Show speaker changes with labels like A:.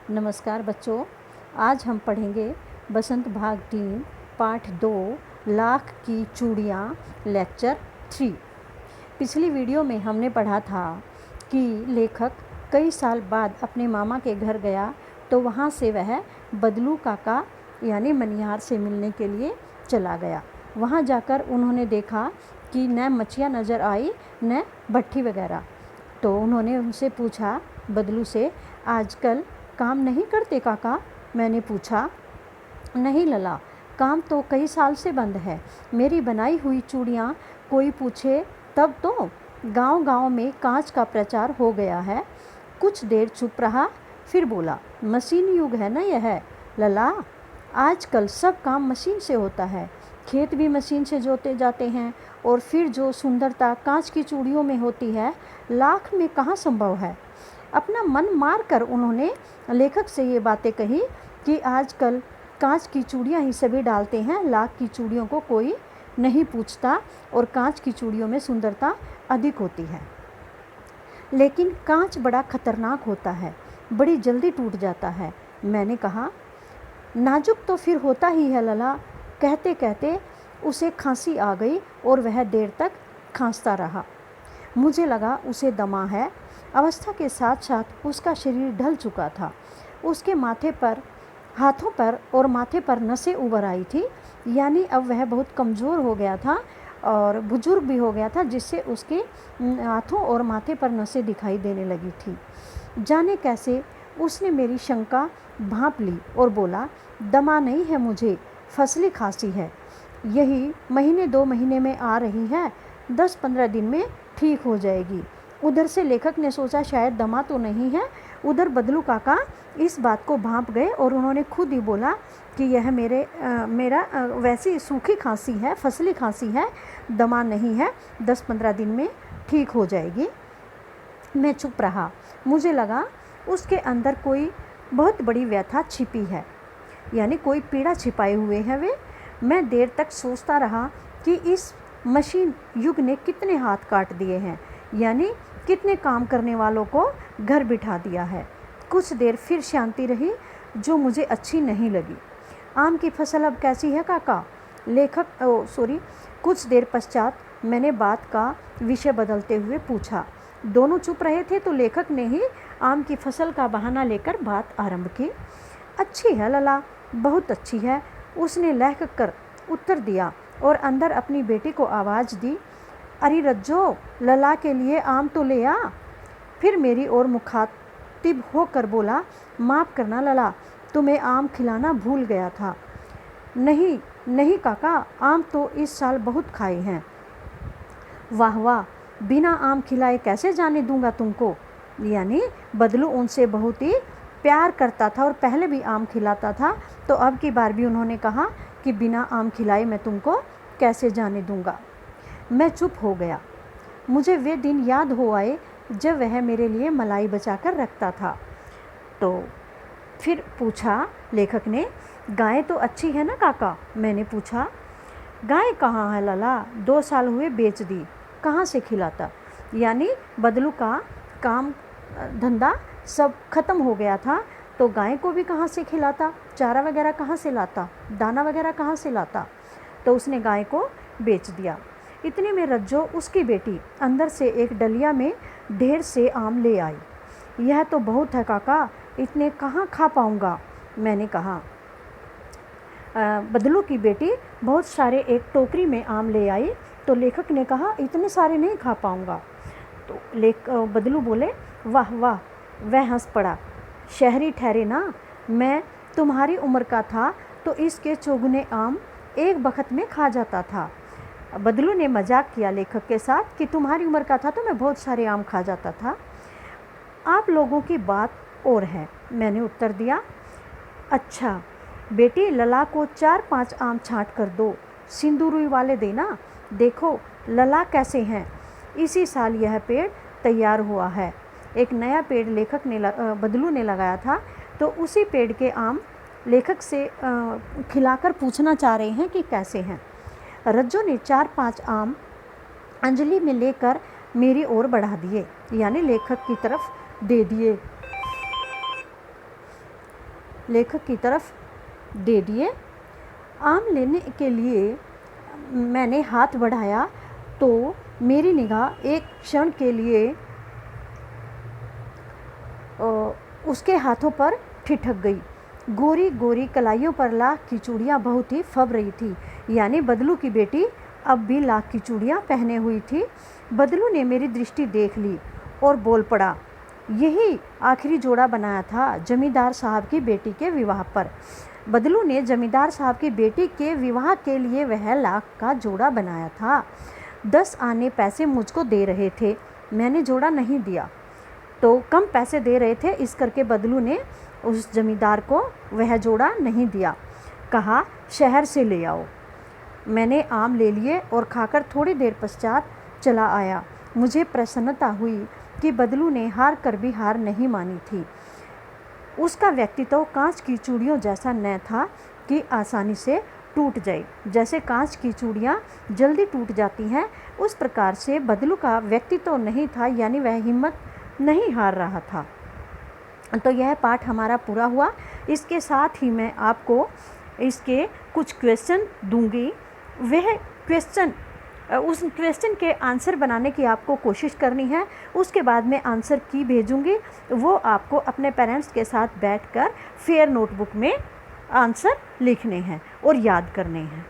A: नमस्कार बच्चों, आज हम पढ़ेंगे बसंत भाग 3 पाठ 2 लाख की चूड़ियाँ लेक्चर 3। पिछली वीडियो में हमने पढ़ा था कि लेखक कई साल बाद अपने मामा के घर गया तो वहाँ से वह बदलू काका यानी मनिहार से मिलने के लिए चला गया। वहाँ जाकर उन्होंने देखा कि न मच्छियाँ नज़र आई न भट्ठी वगैरह। तो उन्होंने उनसे पूछा बदलू से, आजकल काम नहीं करते काका? मैंने पूछा, नहीं लला, काम तो कई साल से बंद है। मेरी बनाई हुई चूड़ियाँ कोई पूछे तब तो। गांव-गांव में कांच का प्रचार हो गया है। कुछ देर चुप रहा, फिर बोला, मशीन युग है ना यह लला। आजकल सब काम मशीन से होता है। खेत भी मशीन से जोते जाते हैं और फिर जो सुंदरता कांच की चूड़ियों में होती है, लाख में कहाँ संभव है। अपना मन मार कर उन्होंने लेखक से ये बातें कही कि आजकल कांच की चूड़ियाँ ही सभी डालते हैं, लाख की चूड़ियों को कोई नहीं पूछता और कांच की चूड़ियों में सुंदरता अधिक होती है। लेकिन कांच बड़ा खतरनाक होता है, बड़ी जल्दी टूट जाता है। मैंने कहा, नाजुक तो फिर होता ही है लला। कहते कहते उसे खांसी आ गई और वह देर तक खांसता रहा। मुझे लगा उसे दमा है। अवस्था के साथ साथ उसका शरीर ढल चुका था। उसके माथे पर, हाथों पर और माथे पर नसें उभर आई थी, यानी अब वह बहुत कमज़ोर हो गया था और बुजुर्ग भी हो गया था, जिससे उसके हाथों और माथे पर नसें दिखाई देने लगी थी। जाने कैसे उसने मेरी शंका भांप ली और बोला, दमा नहीं है मुझे, फसली खांसी है। यही महीने 2 महीने में आ रही है, 10-15 दिन में ठीक हो जाएगी। उधर से लेखक ने सोचा शायद दमा तो नहीं है। उधर बदलू काका इस बात को भांप गए और उन्होंने खुद ही बोला कि यह मेरा वैसी सूखी खांसी है, फसली खांसी है, दमा नहीं है, 10-15 दिन में ठीक हो जाएगी। मैं चुप रहा। मुझे लगा उसके अंदर कोई बहुत बड़ी व्यथा छिपी है, यानी कोई पीड़ा छिपाए हुए हैं वे। मैं देर तक सोचता रहा कि इस मशीन युग ने कितने हाथ काट दिए हैं, यानी कितने काम करने वालों को घर बिठा दिया है। कुछ देर फिर शांति रही, जो मुझे अच्छी नहीं लगी। आम की फसल अब कैसी है काका? कुछ देर पश्चात मैंने बात का विषय बदलते हुए पूछा। दोनों चुप रहे थे तो लेखक ने ही आम की फसल का बहाना लेकर बात आरंभ की। अच्छी है लला, बहुत अच्छी है, उसने लहक कर उत्तर दिया और अंदर अपनी बेटी को आवाज़ दी, अरे रज्जो, लला के लिए आम तो ले आ। फिर मेरी ओर मुखातिब होकर बोला, माफ़ करना लला, तुम्हें आम खिलाना भूल गया था। नहीं नहीं काका, आम तो इस साल बहुत खाए हैं। वाह वाह, बिना आम खिलाए कैसे जाने दूंगा तुमको। यानी बदलू उनसे बहुत ही प्यार करता था और पहले भी आम खिलाता था, तो अब की बार भी उन्होंने कहा कि बिना आम खिलाए मैं तुमको कैसे जाने दूंगा। मैं चुप हो गया। मुझे वे दिन याद हो आए जब वह मेरे लिए मलाई बचाकर रखता था। तो फिर पूछा लेखक ने, गाय तो अच्छी है ना काका? मैंने पूछा। गाय कहाँ है लला, 2 साल हुए बेच दी, कहाँ से खिलाता। यानी बदलू का काम धंधा सब खत्म हो गया था, तो गाय को भी कहाँ से खिलाता, चारा वगैरह कहाँ से लाता, दाना वगैरह कहाँ से लाता। तो उसने गाय को बेच दिया। इतने में रज्जो, उसकी बेटी, अंदर से एक डलिया में ढेर से आम ले आई। यह तो बहुत है काका, इतने कहाँ खा पाऊँगा। मैंने कहा। बदलू की बेटी बहुत सारे एक टोकरी में आम ले आई, तो लेखक ने कहा, इतने सारे नहीं खा पाऊँगा। तो बदलू बोले, वाह वाह। वह हंस पड़ा, शहरी ठहरे ना, मैं तुम्हारी उम्र का था तो इसके चौगुने आम एक बखत में खा जाता था। बदलू ने मजाक किया लेखक के साथ कि तुम्हारी उम्र का था तो मैं बहुत सारे आम खा जाता था। आप लोगों की बात और है, मैंने उत्तर दिया। अच्छा बेटी, लला को 4-5 आम छाँट कर दो, सिंदूरी वाले देना। देखो लला कैसे हैं। इसी साल यह पेड़ तैयार हुआ है। एक नया पेड़ बदलू ने लगाया था, तो उसी पेड़ के आम लेखक से खिलाकर पूछना चाह रहे हैं कि कैसे हैं। रज्जो ने 4-5 आम अंजलि में लेकर मेरी ओर बढ़ा दिए, यानी लेखक की तरफ दे दिए। लेखक की तरफ दे दिए। आम लेने के लिए मैंने हाथ बढ़ाया तो मेरी निगाह एक क्षण के लिए उसके हाथों पर ठिठक गई। गोरी गोरी कलाइयों पर लाख की चूड़ियाँ बहुत ही फब रही थी, यानी बदलू की बेटी अब भी लाख की चूड़ियाँ पहने हुई थी। बदलू ने मेरी दृष्टि देख ली और बोल पड़ा, यही आखिरी जोड़ा बनाया था जमींदार साहब की बेटी के विवाह पर। बदलू ने जमींदार साहब की बेटी के विवाह के लिए वह लाख का जोड़ा बनाया था। 10 आने पैसे मुझको दे रहे थे, मैंने जोड़ा नहीं दिया तो कम पैसे दे रहे थे, इस करके बदलू ने उस जमींदार को वह जोड़ा नहीं दिया। कहा, शहर से ले आओ। मैंने आम ले लिए और खाकर थोड़ी देर पश्चात चला आया। मुझे प्रसन्नता हुई कि बदलू ने हार कर भी हार नहीं मानी थी। उसका व्यक्तित्व कांच की चूड़ियों जैसा न था कि आसानी से टूट जाए। जैसे कांच की चूड़ियाँ जल्दी टूट जाती हैं, उस प्रकार से बदलू का व्यक्तित्व नहीं था, यानी वह हिम्मत नहीं हार रहा था। तो यह पाठ हमारा पूरा हुआ। इसके साथ ही मैं आपको इसके कुछ क्वेश्चन दूंगी। वह क्वेश्चन, उस क्वेश्चन के आंसर बनाने की आपको कोशिश करनी है। उसके बाद मैं आंसर की भेजूंगी, वो आपको अपने पेरेंट्स के साथ बैठकर फेयर नोटबुक में आंसर लिखने हैं और याद करने हैं।